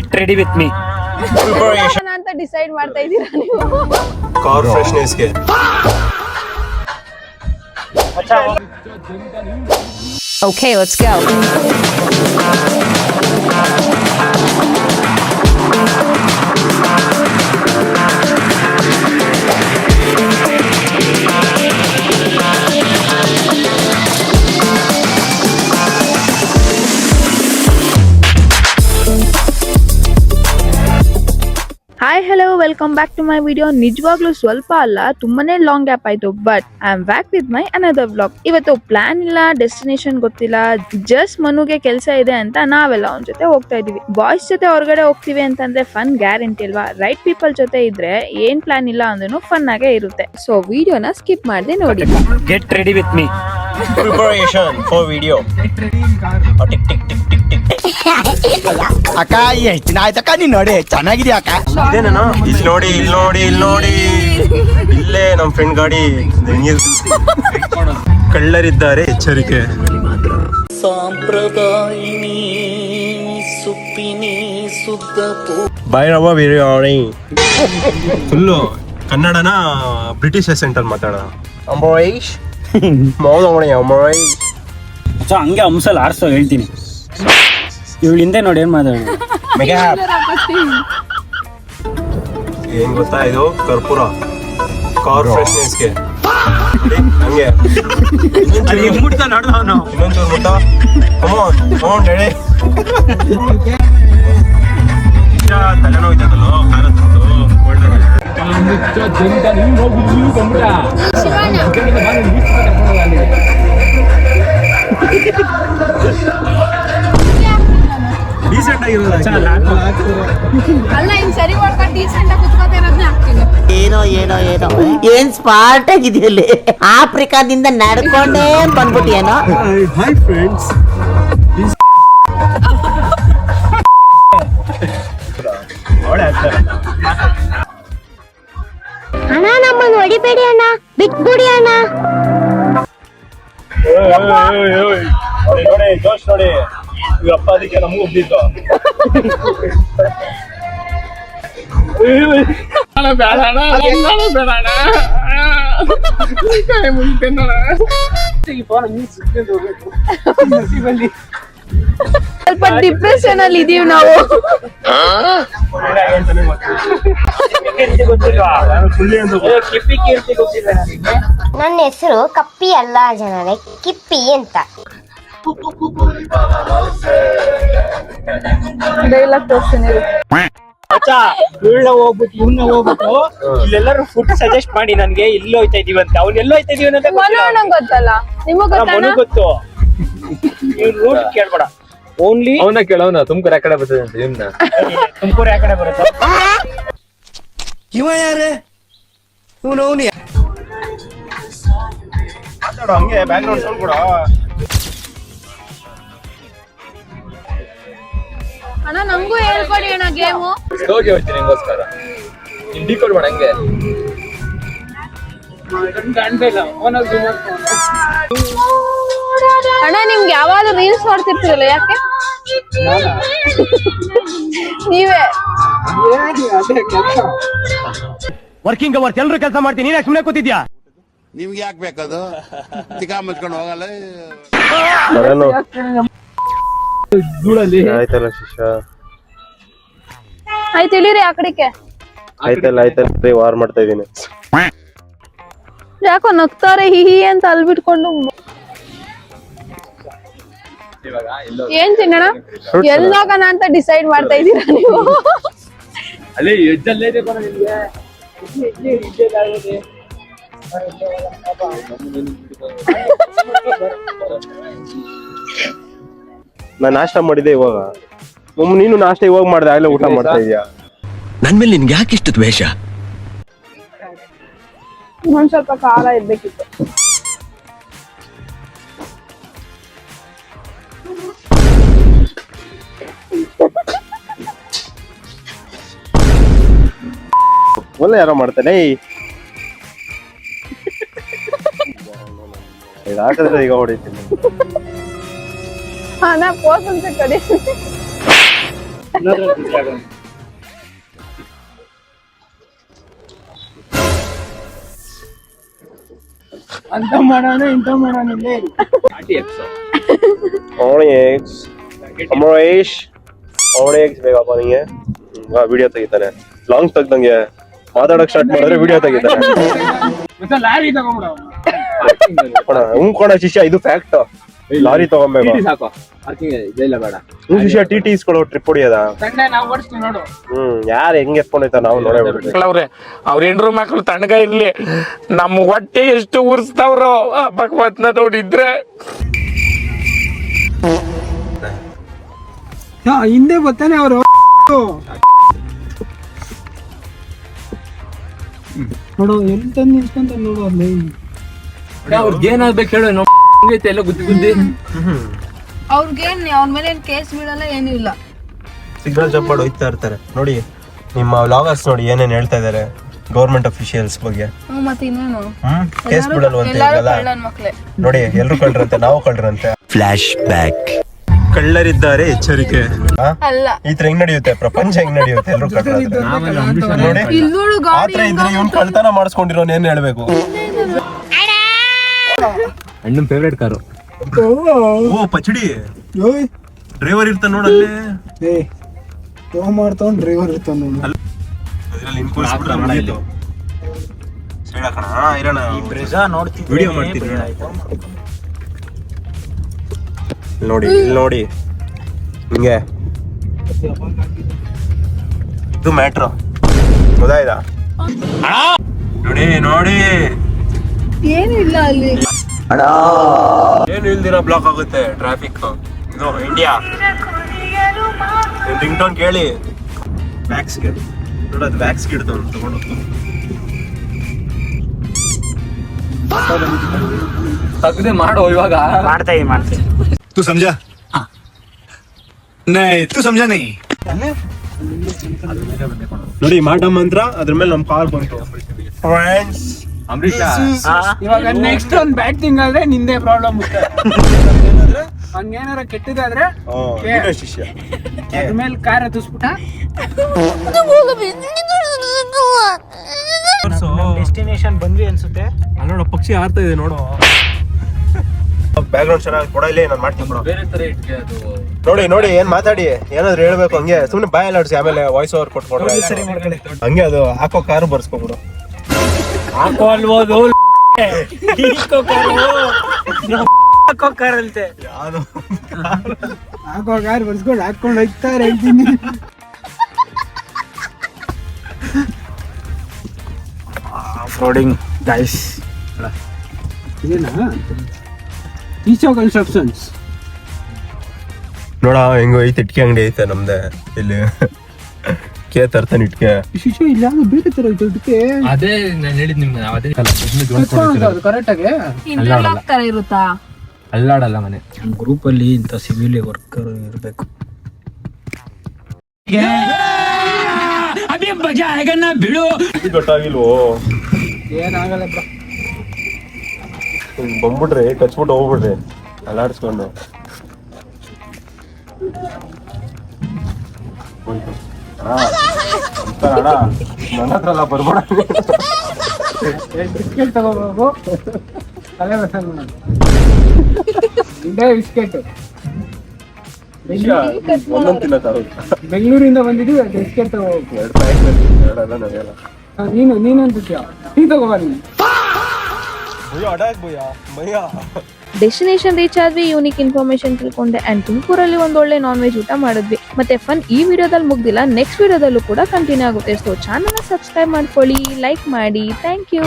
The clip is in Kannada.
ಗೆಟ್ ರೆಡಿ ವಿತ್ ಮೀ ಅಂತ ಡಿಸೈಡ್ ಮಾಡ್ತಾ ಇದ್ದೀರಾ ನೀವು? ಕಾರ್ ಫ್ರೆಶ್ನೆಸ್ಗೆ Okay, let's go. Hi hello welcome back to my video. ನಿಜವಾಗ್ಲೂ ಸ್ವಲ್ಪ ಅಲ್ಲ, ತುಂಬಾನೇ ಲಾಂಗ್ ಗ್ಯಾಪ್ ಆಯ್ತು, but I am back with my another vlog. ಇವತ್ತು ಪ್ಲಾನ್ ಇಲ್ಲ, ಡೆಸ್ಟಿನೇಷನ್ ಗೊತ್ತಿಲ್ಲ, ಜಸ್ಟ್ ಮನುಗೆ ಕೆಲಸ ಇದೆ ಅಂತ ನಾವೆಲ್ಲ ಅವನ ಜೊತೆ ಹೋಗ್ತಾ ಇದೀವಿ. ಬಾಯ್ಸ್ ಜೊತೆ ಹೊರಗಡೆ ಹೋಗ್ತೀವಿ ಅಂತಂದ್ರೆ ಫನ್ ಗ್ಯಾರಂಟಿ ಅಲ್ವಾ? ರೈಟ್ ಪೀಪಲ್ ಜೊತೆ ಇದ್ರೆ ಏನ್ ಪ್ಲಾನ್ ಇಲ್ಲ ಅಂದ್ರೂ ಫನ್ ಆಗೇ ಇರುತ್ತೆ. ಸೊ ವಿಡಿಯೋನ ಸ್ಕಿಪ್ ಮಾಡದೆ ನೋಡಿ. Get ready with me preparation for video. Tick tick tick tick tick ಅಕ್ಕ ಎಷ್ಟು ದಿನ ಆಯ್ತಕ್ಕ ನೀನ್ ನೋಡಿ ಚೆನ್ನಾಗಿದ್ಯಾ ಅಕ್ಕ? ಇದೇನೇನೋ ಇಲ್ಲಿ ನೋಡಿ ಇಲ್ಲಿ ನೋಡಿ ಇಲ್ಲಿ ನೋಡಿ ಇಲ್ಲೇ ನಮ್ ಫ್ರೆಂಡ್ ಗಾಡಿ ಕಳ್ಳರಿದ್ದಾರೆ, ಎಚ್ಚರಿಕೆ. ಭೈರವ ಬಿರಿಯಾನಿ ಫುಲ್ಲು ಕನ್ನಡನ ಬ್ರಿಟಿಷ್ ಎಸೆಂಟ್ ಅಲ್ಲಿ ಮಾತಾಡೋಣ. ಅಂಬರೀಶ್ ಅಂಬರೀಶ್ ಸೊ ಹಂಗೆ ಅಂಸಲ್ ಆರ್ಸೋ ಹೇಳ್ತೀನಿ. ಇವಳು ಹಿಂದೆ ನೋಡಿ ಏನ್ ಮಾತಾಡೋದು. ಏನ್ ಗೊತ್ತಾ, ಇದು ಕರ್ಪೂರ ಕಾರ್ ಫ್ರೆಶ್ನೆಸ್ಗೆ. ಹಂಗೆ ಇನ್ನೊಂಚೂರು ಮುಟ್ಟ ತಲೆನೋಯ್ತದಲ್ಲೋ ಖಾರ ಡೀಸೆಂಟ್ ಆಗಿರೋದು. ಅಲ್ಲ ಇನ್ ಸರಿ ಮಾಡ್ಕೊಂಡು ಡೀಸೆಂಟ್ ಆಗಿ ಕುತ್ಕೋತಾ ಇರೋದನ್ನ ಹಾಕ್ತೀನಿ. ಏನೋ ಏನೋ ಏನೋ ಏನ್ ಸ್ಮಾರ್ಟ್ ಆಗಿದೆಯಲ್ಲಿ ಆಫ್ರಿಕಾದಿಂದ ನಡ್ಕೊಂಡೇ ಬಂದ್ಬಿಟ್ಟಿಯೇನೋ. ಹಾಯ್ ಫ್ರೆಂಡ್ಸ್, ಅಣ್ಣ ನಮ್ಮನ್ನು ಹೊಡಿಬೇಡಿ ಅಣ್ಣ, ಬಿಟ್ಬಿಡಿ ಅಣ್ಣ. ನೋಡಿ ಜೋಶ್ ನೋಡಿ, ಅಪ್ಪ ಅದಕ್ಕೆ ನಮಗೂ ಒಬ್ಬಿತ್ತು. ಸ್ವಲ್ಪ ಡಿಪ್ರೆಷನ್ ಅಲ್ಲಿ ಇದೀವಿ ನಾವು. ನನ್ನ ಹೆಸರು ಕಪ್ಪಿ ಅಲ್ಲ ಜನರೇ, ಕಿಪ್ಪಿ ಅಂತ. ಡೈಲಾಗ್ ತೋರಿಸ್ತೀನಿ. ಹೋಗ್ಬಿಟ್ಟು ಇವ್ನ ಹೋಗ್ಬಿಟ್ಟು ಇಲ್ಲೆಲ್ಲರೂ ಫುಡ್ ಸಜೆಸ್ಟ್ ಮಾಡಿ ನನ್ಗೆ ಇಲ್ಲಿ ಹೋಯ್ತಾ ಇದೀವಿ ಅಂತ. ಅವ್ನು ಎಲ್ಲೋ ಹೋಯ್ತಾ ಇದೀವಿ ಅಂತ ಮನೋಣ್ಣಂಗ್ ಗೊತ್ತಲ್ಲ, ನಿಮಗ್ ಗೊತ್ತಣ್ಣ? ಗೊತ್ತು. ಇವ್ನ ರೂಟ್ ಕೇಳ್ಬೇಡ, ಓನ್ಲಿ ಅವನ ಕೇಳೋನ ತುಮಕೂರು ಯಾಕಡೆ ಬರ್ತದೆ ಅಂತ. ಇವನ್ನ ತುಮಕೂರು ಯಾಕಡೆ ಬರುತ್ತೆ? ಇವ ಯಾರೇ ಇವನು? ಅವನು ಮಾತಾಡೋ ಹಂಗೆ ಬ್ಯಾಕ್ ಗ್ರೌಂಡ್ ಸೌಂಡ್ ಕೂಡ. ಅಣ್ಣ ನಮಗೂ ಹೇಳ್ಕೊಡಿ ಅಣ್ಣ ಗೇಮು. ಸ್ಲೋಗೆ ಹೋಗ್ತೀನಿ ನಿಂಗೋಸ್ಕರ. ನೀನ್ ಡಿಕೋಡ್ ಮಾಡ ಹಂಗೆ. ಅಣ್ಣ ನಿಮ್ಗೆ ಯಾವಾಗ್ಲೂ ರೀಲ್ಸ್ ನೋಡ್ತಿರ್ತೀರಲ್ಲ, ಯಾಕೆ? ನೀವೇ ವರ್ಕಿಂಗ್ ಅವರ್ಸ್ ಎಲ್ರು ಕೆಲಸ ಮಾಡ್ತೀನಿ, ನೀನ್ ಸುಮ್ಮನೆ ಕೂತಿದ್ಯಾ? ನಿಮ್ಗೆ ಯಾಕೆ ಬೇಕದು? ತಿಕಾ ಮುಚ್ಕೊಂಡು ಹೋಗಲ್ಲ. ಆಯ್ತಲ್ಲ ಶಿಷ್ಯ, ಆಯ್ತು ಇಳಿರಿ ಆ ಕಡೆಗೆ. ಆಯ್ತಲ್ಲ ವಾರ್ ಮಾಡ್ತಾ ಇದೀನಿ. ಯಾಕೋ ನಗ್ತಾರೆ ಹಿಹಿ ಅಂತ ಅಲ್ಲಿ ಬಿಟ್ಕೊಂಡು. ಏನ್ ತಿನ್ನೋಣ, ಎಲ್ಲೋಗೋಣ ಅಂತ ಡಿಸೈಡ್ ಮಾಡ್ತಾ ಇದ್ದೀರಾ ನೀವು? ಅಲ್ಲಿ ಎಜ್ಜಲ್ಲೇ ಇದೆ ಬರ ನಿಮ್ಗೆ. ನಾನ್ ನಾಷ್ಟ ಮಾಡಿದ್ದೆ ಇವಾಗ. ನೀನು ನಾಷ್ಟ ಇವಾಗ ಮಾಡ್ದೆ, ಆಗ್ಲೇ ಊಟ ಮಾಡ್ತಾ ಇದೀಯಾ? ನನ್ ಮೇಲೆ ನಿನ್ಗೆ ಯಾಕೆ ಇಷ್ಟು ದ್ವೇಷ? ಒಂದ್ ಸ್ವಲ್ಪ ಖಾರ ಇರ್ಬೇಕಿತ್ತು. ಒಳ್ಳೆ ಯಾರೋ ಮಾಡ್ತಾನೆ. ಹಾಕಿದ್ರೆ ಈಗ ಹೊಡಿತೀನಿ. ನಾ ಪೋಸ್ ಅಂತ ಕಡಿ. ಅಂತ ಮಾಡೋಣ ಇಂತ ಮಾಡೋಣ ಇಲ್ಲೇ ಅವಳಿ ಎಗ್ಸ್ ಅಮರೇಶ್ ಅವಳಿ ಎಗ್ಸ್ ಬೇಕಪ್ಪ ನಿಂಗೆ ವಿಡಿಯೋ ತೆಗಿತಾನೆ ಲಾಂಗ್ ತೆಗ್ದಂಗೆ ಮಾತಾಡಕ್ ಸ್ಟಾರ್ಟ್ ಮಾಡಿದ್ರೆ ವಿಡಿಯೋ ತೆಗಿತಾನೆ ಮತ್ತೆ ಲಾರಿ ತಗೊಂಡ್ಬಿಡ ಕೊಡ ಶಿಷ್ಯ ಇದು ಫ್ಯಾಕ್ಟ್ ಲಾರಿ ತಗೊಂಬೇಕು ಸಾಕು ಪಾರ್ಕಿಂಗ್ ಇದೆಲ್ಲ ಬೇಡ ಶಿಷ್ಯ ಟಿ ಇಸ್ಕೊಳ್ಳೋ ಟ್ರಿಪ್ ಹೊಡಿಯೋದ ಸಂಡೆ ನಾವು ಓಡಿಸ್ತೀವಿ ನೋಡು ಯಾರು ಹೆಂಗ್ ಎತ್ಕೊಂಡೈತ ನಾವು ನೋಡೇ ಬಿಡ್ತೀವಿ ಅವ್ರ ಹೆಂಡ್ರು ಮಕ್ಳು ತಣ್ಣಗ ಇರ್ಲಿ ನಮ್ಮ ಹೊಟ್ಟೆ ಎಷ್ಟು ಉರ್ಸ್ತಾವ್ರೋ ಭಗವತ್ನ ನೋಡಿದ್ರೆ ಹಿಂದೆ ಬರ್ತಾನೆ ಅವರು ನೋಡು ಎಲ್ಲಿ ತಂದು ನಿಲ್ಸ್ಕೊಂತ ನೋಡು ಅಲ್ಲಿ ಅವ್ರಿಗೆ ಏನಾಗ್ಬೇಕು ಹೇಳು ಎಲ್ಲ ಗುದ್ದಿ ಗುದ್ದಿ ಅವ್ರಿಗೇನ್ ಅವ್ರ ಮೇಲೆ ಏನ್ ಕೇಸ್ ಬೀಳಲ್ಲ ಏನೂ ಇಲ್ಲ. ಸಿಗ್ನಲ್ ಜಂಪ್ ಮಾಡಿ ಹೋಗ್ತಾ ಇರ್ತಾರೆ ನೋಡಿ. ನಿಮ್ಮ ವ್ಲಾಗರ್ಸ್ ನೋಡಿ ಏನೇನ್ ಹೇಳ್ತಾ ಇದಾರೆ ಗೌರ್ಮೆಂಟ್ ಅಫಿಷಿಯಲ್ಸ್ ಬಗ್ಗೆ. ಮತ್ತೆ ಇನ್ನೇನು ಕೇಸ್ ಬಿಡಲ್ವಂತೆ ನೋಡಿ, ಎಲ್ರು ಕಳ್ರಂತೆ, ನಾವು ಕಳ್ರಂತೆ. Flash back. ಕಳ್ಳರಿದ್ದಾರೆ ಎಚ್ಚರಿಕೆ. ಈ ತರ ಹೆಂಗ್ ನಡೆಯುತ್ತೆ ಪ್ರಪಂಚ, ಹೆಂಗ್ ನಡೆಯುತ್ತೆ ಎಲ್ರು ಕಳ್ರ ನೋಡಿ. ಆತರ ಇದ್ರೆ ಇವ್ನ್ ಕಳ್ತನ ಮಾಡಿಸ್ಕೊಂಡಿರೋ ಏನ್ ಹೇಳ್ಬೇಕು. ಅಣ್ಣನ್ ಫೇವ್ರೇಟ್ ಕಾರು. ಓ ಪಚಡಿ ಡ್ರೈವರ್ ಇರ್ತಾನ ನೋಡಲ್ಲಿ. ಮಾಡ್ತಾವ್ ಡ್ರೈವರ್ ಇರ್ತಾನ ನೋಡು. ನೋಡಿ ಇಲ್ಲಿ ನೋಡಿ, ಹಿಂಗೆ ಇದು ಮ್ಯಾಟ್ರು ಗೊತ್ತಾಯ್ತಾ? ನೋಡಿ ನೋಡಿ ಏನು ಇಲ್ಲ ಅಲ್ಲಿ, ಏನು ಇಲ್ದಿರ ಬ್ಲಾಕ್ ಆಗುತ್ತೆ ಟ್ರಾಫಿಕ್. ಇದು ಇಂಡಿಯಾ. ರಿಂಗ್ ಟೋನ್ ಕೇಳಿ ಬ್ಯಾಕ್ಸ್ಗೆ ನೋಡೋದು, ಬ್ಯಾಕ್ಸ್ಗೆ ಇಡ್ತಾವ ತಗೊಂಡು ತಗದೆ ಮಾಡೋ ಇವಾಗ ಮಾಡ್ತೀವಿ. तू समझा? नहीं तू समझा नहीं. ನೋಡಿ ಮಾಡ ಮಂತ್ರ ಅದ್ರ ಮೇಲೆ ನಮ್ ಕಾರ್ ಬಂತು ಫ್ರೆಂಡ್ಸ್. ಅಂಬರೀಷ ಇವಾಗ ನೆಕ್ಸ್ಟ್ ಒಂದ್ ಬ್ಯಾಡ್ ಥಿಂಗ್ ಆದ್ರೆ ನಿಂದೆ ಪ್ರಾಬ್ಲಮ್. ಹಂಗೇನಾರ ಕೆಟ್ಟದಾದ್ರೆ ಶಿಷ್ಯ ಅದ್ರ ಮೇಲೆ ಕಾರ್ ಹತ್ತಿಸ್ಬಿಟ್ಟ ಡೆಸ್ಟಿನೇಷನ್ ಬಂದ್ವಿ ಅನ್ಸುತ್ತೆ. ನೋಡೋ ಪಕ್ಷಿ ಹಾರ್ತಾ ಇದೆ ನೋಡು. ಬ್ಯಾಕ್ ಗ್ರೌಂಡ್ ಚೆನ್ನಾಗಿ ಕೊಡ, ಇಲ್ಲಿ ನಾನು ಮಾಡ್ತೀನಿ ಬಿಡು. ಬೇರೆ ತರ ಇಟ್ಕೆ ಅದು. ನೋಡಿ ನೋಡಿ ಏನ್ ಮಾತಾಡಿ ಏನಾದ್ರು ಹೇಳ್ಬೇಕು ಹಂಗೆ ಸುಮ್ನೆ ಬಾಯಲ್ಲಿ ಆಡ್ಸಿ ಆಮೇಲೆ ವಾಯ್ಸ್ ಓವರ್ ಕೊಟ್ಕೊಡ್ರೆ ಹಂಗೆ. ಅದು ಹಾಕೋ ಕಾರು ಬರ್ಸ್ಕೊಬಿಡು. ಹಾಕೋ ಅಲ್ಬೋದು ಹಾಕೋ ಕಾರ್ ಅಲ್ತೆ, ಹಾಕೋ ಕಾರ್ ಬರ್ಸ್ಕೊಂಡು ಹಾಕೊಂಡು ಹೋಗ್ತಾರೆ ಹೇಳ್ತೀನಿ. ಫ್ರೋಡಿಂಗ್ ಗೈಸ್ ಇದೇನಾ ಈಚೋ ಕನ್ಸ್ಟ್ರಕ್ಷನ್ಸ್. ನೋಡ ಹೆಂಗೋ ಐತೆ ಇಟ್ಕೆ ಅಂಗಡಿ ಐತೆ ನಮ್ದೆ ಇಲ್ಲಿ. ಕೇ ತರ್ತಾನೆ ಇಟ್ಕೆ ಶಿಶು ಇಲ್ಲ ಬೇರೆ ತರ ಐತೆ ಇದಕ್ಕೆ. ಅದೇ ನಾನು ಹೇಳಿದ್ ನಿಮ್ಗೆ ಅದೇ ಕರೆಕ್ಟ್ ಆಗಿ ಇಂಟರ್ಲಾಕ್ ತರ ಇರುತ್ತಾ? ಅಲ್ಲಾಡಲ್ಲ ಮನೆ. ಗ್ರೂಪ್ ಅಲ್ಲಿ ಇಂತ ಸಿವಿಲ್ ವರ್ಕರ್ ಇರಬೇಕು. ಗೊತ್ತಾಗಿಲ್ವೋ? ಏನಾಗಲ್ಲ ಬಂದ್ಬಿಡ್ರಿ, ಕಚ್ಬಿಟ್ಟು ಹೋಗ್ಬಿಡ್ರಿ ಅಲ್ಲಾಡ್ಸ್ಕೊಂಡು. ಅಣ್ಣ ನನ್ನ ಹತ್ರ ಎಲ್ಲ ಬರ್ಬೇಡ. ಬಿಸ್ಕೆಟ್ ತಗೋಬೇಕು, ತಲೆ ಬಸಂಗ್ ಇಂಡೇ ಬಿಸ್ಕೆಟ್. ಒಂದೊಂದು ತಿನ್ನೋದು ಬೆಂಗಳೂರಿಂದ ಬಂದಿದ್ದೀವಿ, ಬಿಸ್ಕೆಟ್ ತಗೋಬೇಕು. ನೀನು ಅಂತೀಯ, ನೀ ತಗೋಬ. ನೀನು ಡೆಸ್ಟಿನೇಷನ್ ರೀಚ್ ಆದ್ವಿ, ಯೂನಿಕ್ ಇನ್ಫಾರ್ಮೇಶನ್ ತಿಳ್ಕೊಂಡೆ ಅಂಡ್ ತುಮಕೂರಲ್ಲಿ ಒಂದೊಳ್ಳೆ ನಾನ್ ವೆಜ್ ಊಟ ಮಾಡಿದ್ವಿ. ಮತ್ತೆ ಫನ್ ಈ ವಿಡಿಯೋದಲ್ಲಿ ಮುಗ್ದಿಲ್ಲ, ನೆಕ್ಸ್ಟ್ ವಿಡಿಯೋದಲ್ಲೂ ಕೂಡ ಕಂಟಿನ್ಯೂ ಆಗುತ್ತೆ. ಸೊ ಚಾನಲ್ನ ಸಬ್ಸ್ಕ್ರೈಬ್ ಮಾಡ್ಕೊಳ್ಳಿ, ಲೈಕ್ ಮಾಡಿ. Thank you.